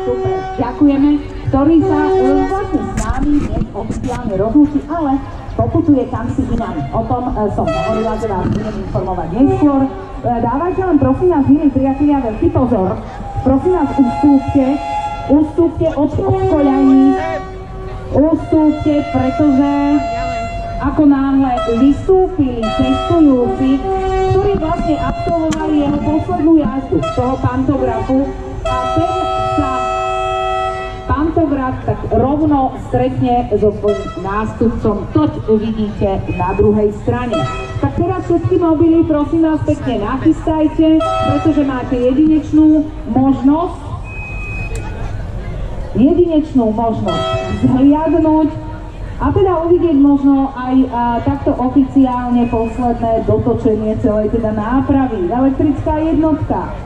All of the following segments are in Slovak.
Super, ďakujeme, ktorý sa vlastne s nami dnes oficiálne rozlúči, ale poputuje kam si inám. O tom som hovorila, že vás budem informovať neskôr. Dávajte len prosím nás, milí priatelia, veľký pozor. Prosím vás, ustúpte od koľaní. Ustúpte, pretože ako náhle vystúpili cestujúci, ktorí vlastne absolvovali jeho poslednú jazdu z toho pantografu a ten sa pantograf tak rovno stretne so svojím nástupcom. Toť vidíte na druhej strane. Tak teraz všetky mobily, prosím vás, pekne nachystajte, pretože máte jedinečnú možnosť zhliadnúť a teda uvidieť možno aj takto oficiálne posledné dotočenie celej teda nápravy. Elektrická jednotka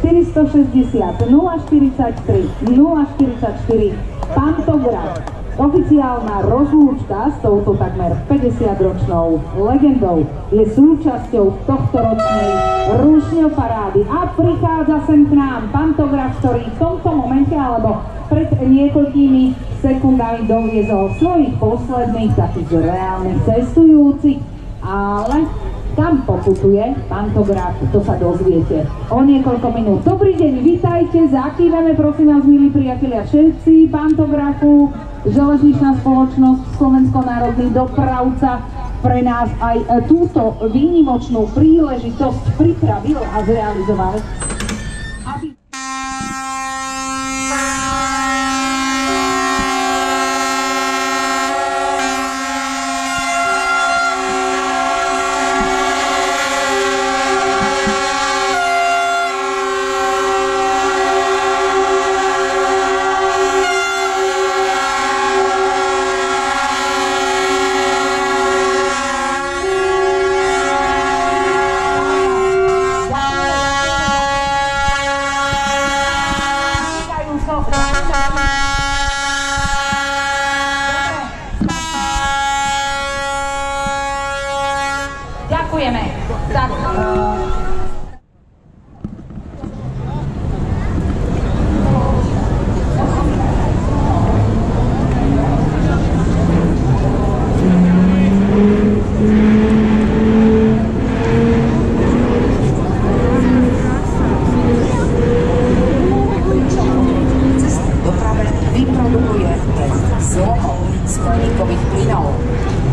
460 043 044 pantograf. Oficiálna rozlúčka s touto takmer 50-ročnou legendou je súčasťou tohtoročnej rušňoparády a prichádza sem k nám pantograf, ktorý v tomto momente alebo pred niekoľkými sekundami doviezol svojich posledných takých reálnych cestujúcich, ale kam poputuje pantograf, to sa dozviete o niekoľko minút. Dobrý deň, vitajte, zakývame prosím vás, milí priatelia, všetci pantografu. Železničná spoločnosť Slovensko-národný dopravca pre nás aj túto výnimočnú príležitosť pripravil a zrealizoval. Ďakujeme. Tak,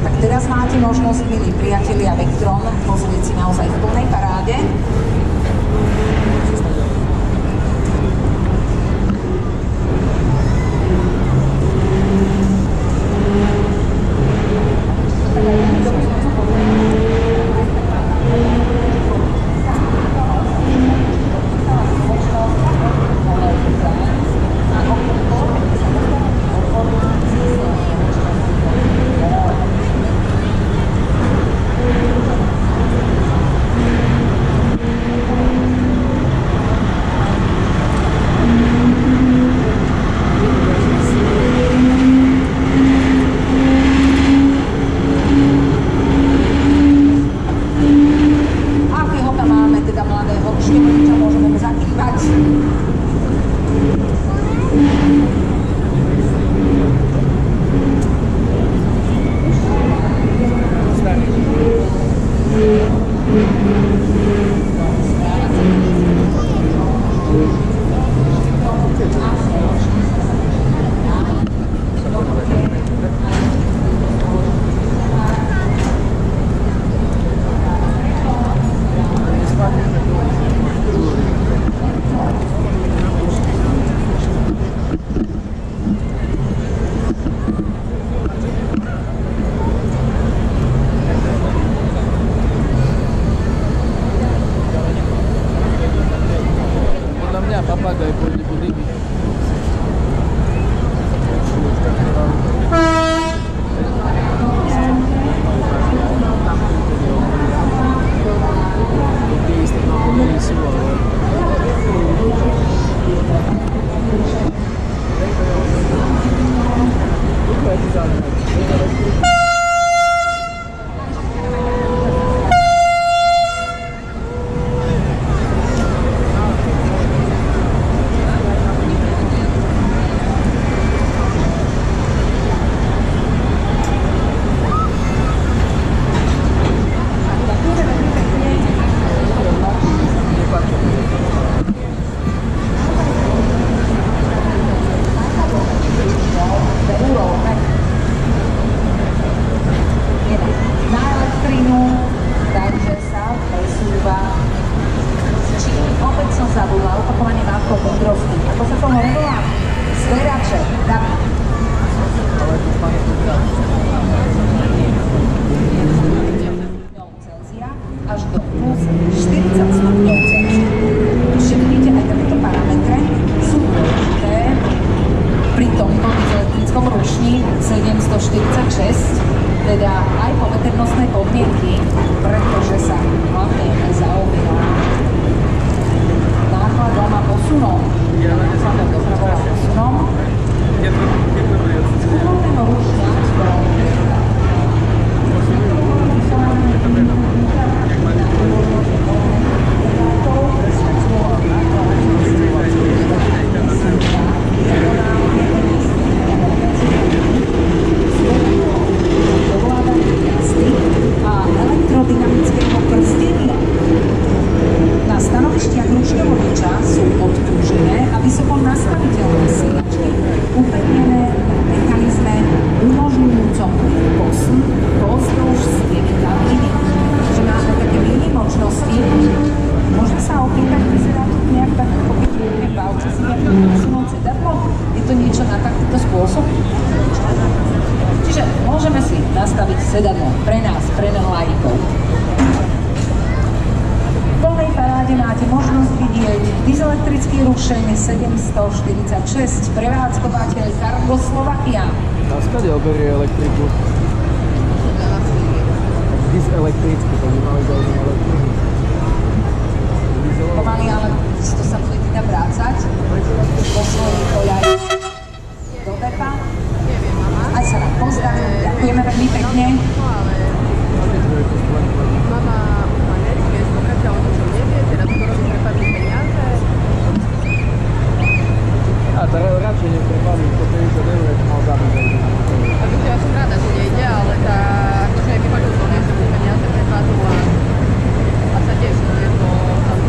tak teraz máte možnosť, milí priatelia, Vectron, pozrieť si naozaj v plnej paráde. až do plus 40 stupňov Celzia. Ešte vidíte, aj takéto parametre sú dôležité pri tomto elektrickom rušni 746, teda aj poveternostné podmienky, pretože sa hlavne zaoberá nákladom a posunom. Nákladom dopravou a posunom. Skúrovného rušňa elektrodynamického prstenia. Na stanovištiach rušňovoviča sú odpúžené a vysoko nastaviteľné sílačky upevnené na mechanizme umožňujúcom posun pozdĺž steny kabíny. Že máme také výnimočnosti. Môžeme sa opýtať, vyzerá to nejak tak, ako keď budeme v aute si nejaké posunúť sedadlo? Je to niečo na takýto spôsob? Čiže môžeme si nastaviť sedadlo pre nás, pre laikov. V plnej paráde máte možnosť vidieť dieselektrický rušeň 746, prevádzkovateľ Cargo Slovakia. A skadiaľ berie elektriku? Dieselektrický, to by mali veľmi elektriku. Pomaly, ale to sa bude teda vrácať vo svojej koľaji do depa. Aj sa nám pozdravil, ďakujeme veľmi pekne. Mama ma nevie, pokračovala o ničom nevie, teraz to robí prepadli peniaze. A to radšej neprepadli, 150 eur, jak mal zabiť. A víte, ja som rada, že nejde, ale tá, akože aj vypadol to, že tie peniaze prepadli a sa teším, že to tam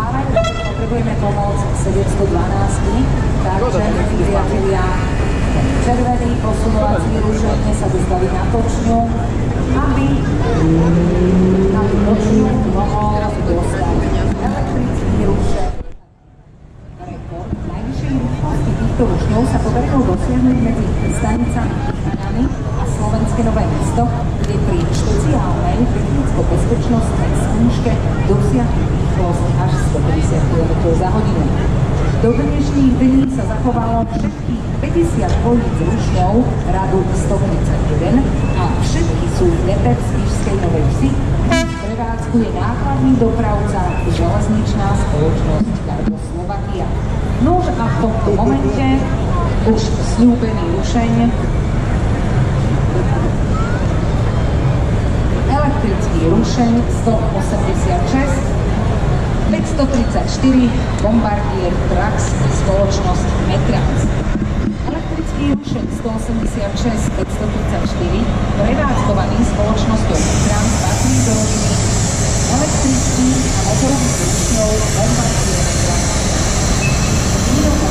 ale potrebujeme pomoc 712, takže priatelia, červený posunovací rušeň sa dostaví na točňu, aby na točňu mohol dostať elektrický rušeň. Rekord najvyššej rýchlosti týchto rušňov sa podarilo dosiahnuť medzi stanicami Tichanami a Slovenské Nové Mesto, kde pri špeciálnej technicko-bezpečnostnej skúške dosiahli rýchlosť až 150 km za hodinu. Do dnešných dní sa zachovalo všetkých 50 dvojíc rušňov radu 131 a všetky sú v depe v Spišskej Novej Vsi. Prevádzkuje nákladný dopravca železničná spoločnosť Cargo Slovakia. Nož a v tomto momente už sľúbený rušeň elektrický rušeň 186 534 Bombardier Trax spoločnosť Metrans. Elektrický rušeň 186 534 prevádzkovaný spoločnosťou Metrans patrí do rodiny elektrických a motorových rušňov Bombardier Trax. Výroba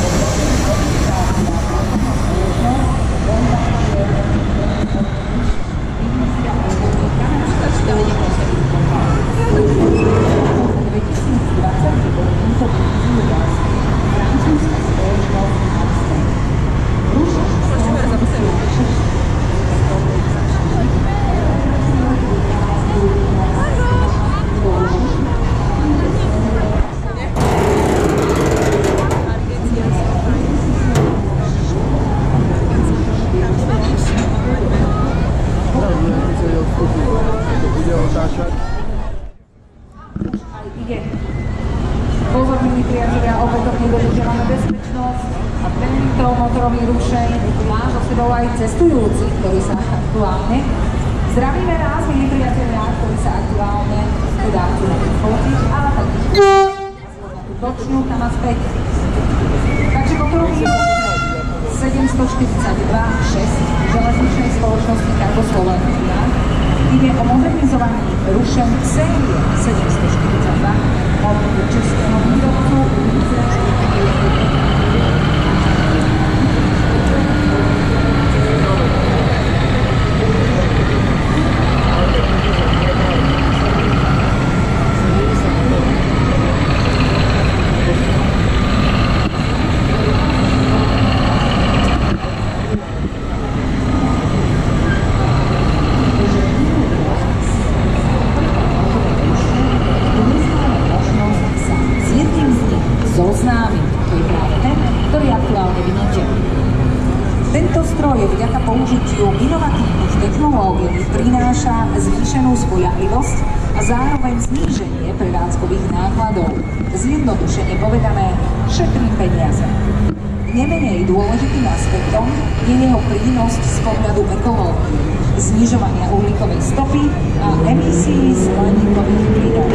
Pozorní priatelia, opätovne dodržiavame bezpečnosť a tento motorový rušeň má so sebou aj cestujúci, ktorí sa aktuálne zdravíme nás, milí priatelia, ktorí sa aktuálne teda chcú fotiť, ale taktiež na tú točňu tam a späť. Takže motorový rušeň 742-6 železničnej spoločnosti Cargo Slovakia ide o modernizovaný rušeň série 742 od českého výrobcu použitiu inovatívnych technológií prináša zvýšenú spoľahlivosť a zároveň zníženie prevádzkových nákladov. Zjednodušene povedané, šetrím peniaze. Nemenej dôležitým aspektom je jeho prínos z pohľadu ekológie, znižovania uhlíkovej stopy a emisí skleníkových plynov.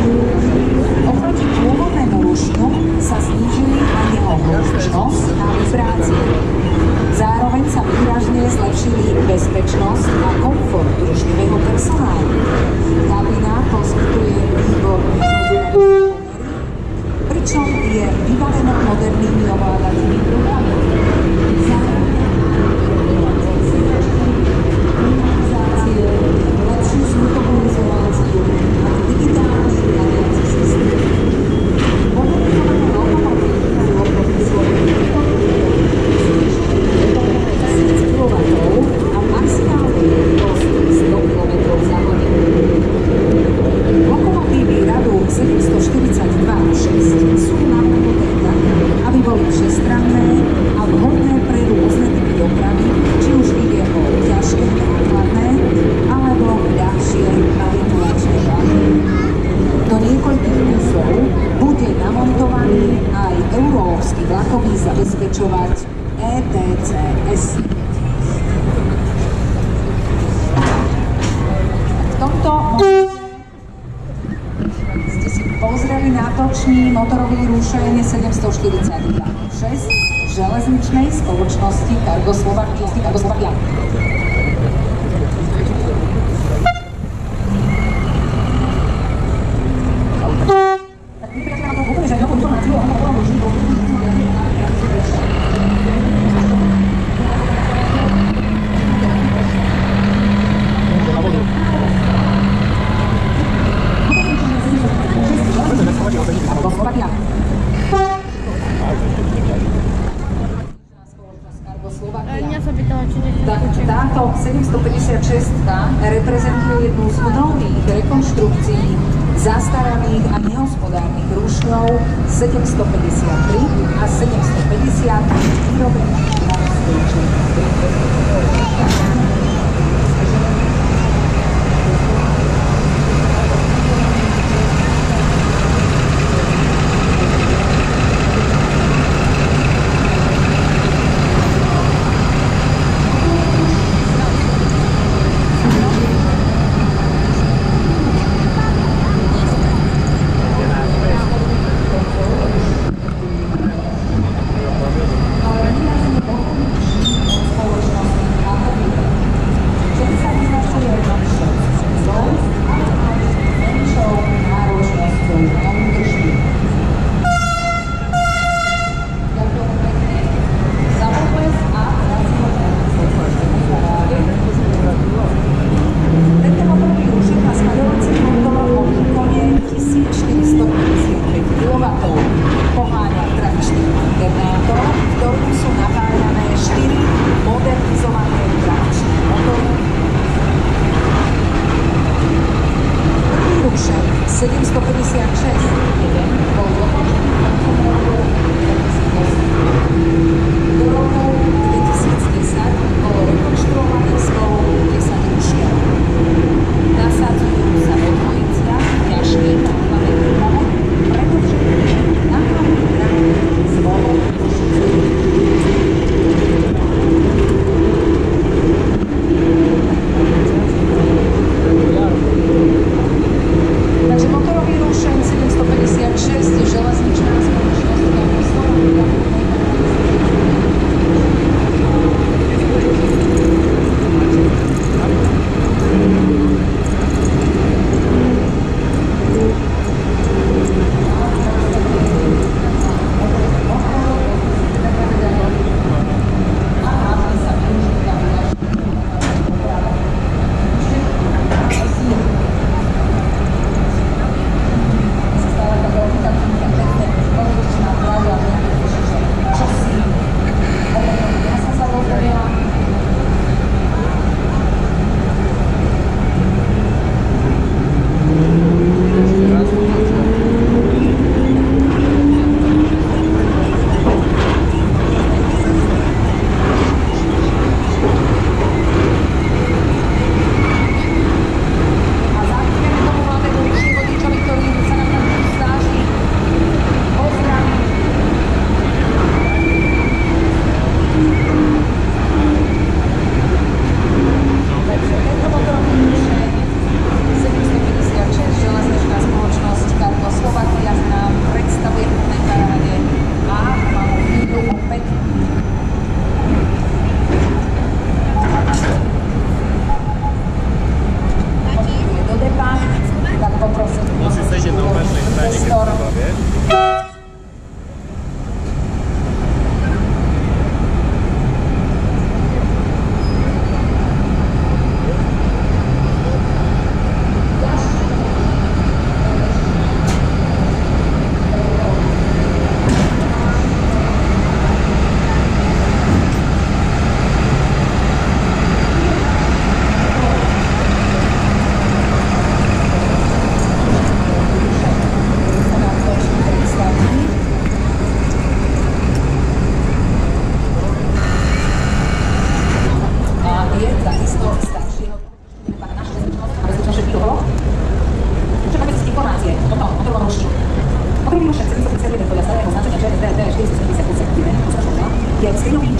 Oproti pôvodnému rušnu sa znížili aj jeho hlučnosť a vibrácie. Zároveň sa výrazne zlepšili bezpečnosť a komfort rušňového personálu. Kabina poskytuje výborný pomery, pričom je vybavená modernými ovládacími prvkami. Klimatizácie, lepšiu zvukovú izoláciu a digitálny riadiaci systém. Modernizované lokomotívy sú oproti svojim 1000 kW a maximálnu rýchlosť 100 km za hodinu. Lokomotívy radu 742-6 sú navrhnuté tak, aby boli všestranné a vhodné pre rôzne typy dopravy, či už ide o ťažké nákladné alebo ľahšie manipulačné vlaky. Do niekoľkých kusov bude namontovaný aj európsky vlakový zabezpečovač ETCS. V tomto ste si pozreli nátočný motorový rušeň 742-6 železničnej spoločnosti Cargo Slovakia. Táto 756 reprezentuje jednu z mnohých rekonštrukcií zastaraných a nehospodárnych rušňov 753 a 750 vyrobených na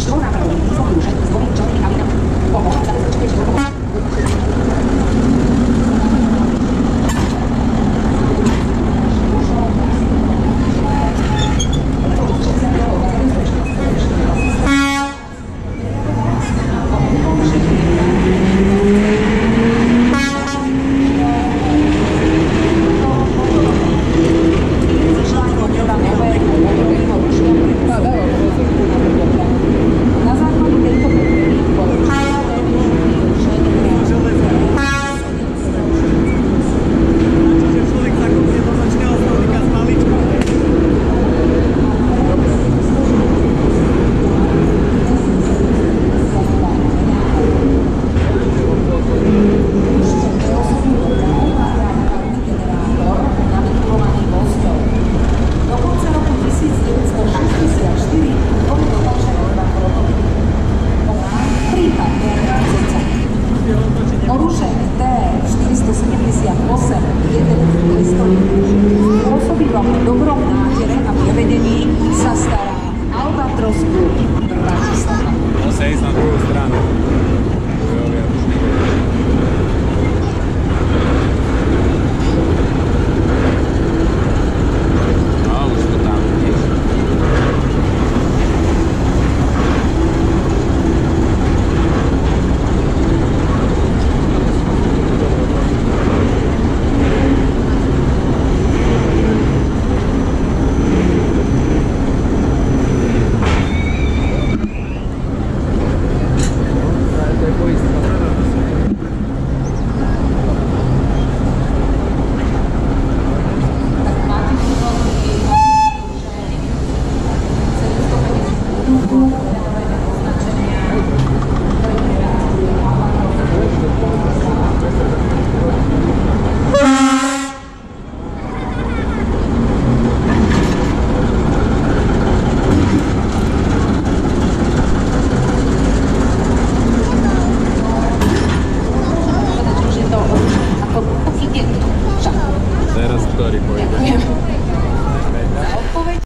štvornápravový dieselový rušeň s dvomi čelnými kabinami pomohol zabezpečiť, že Thank you.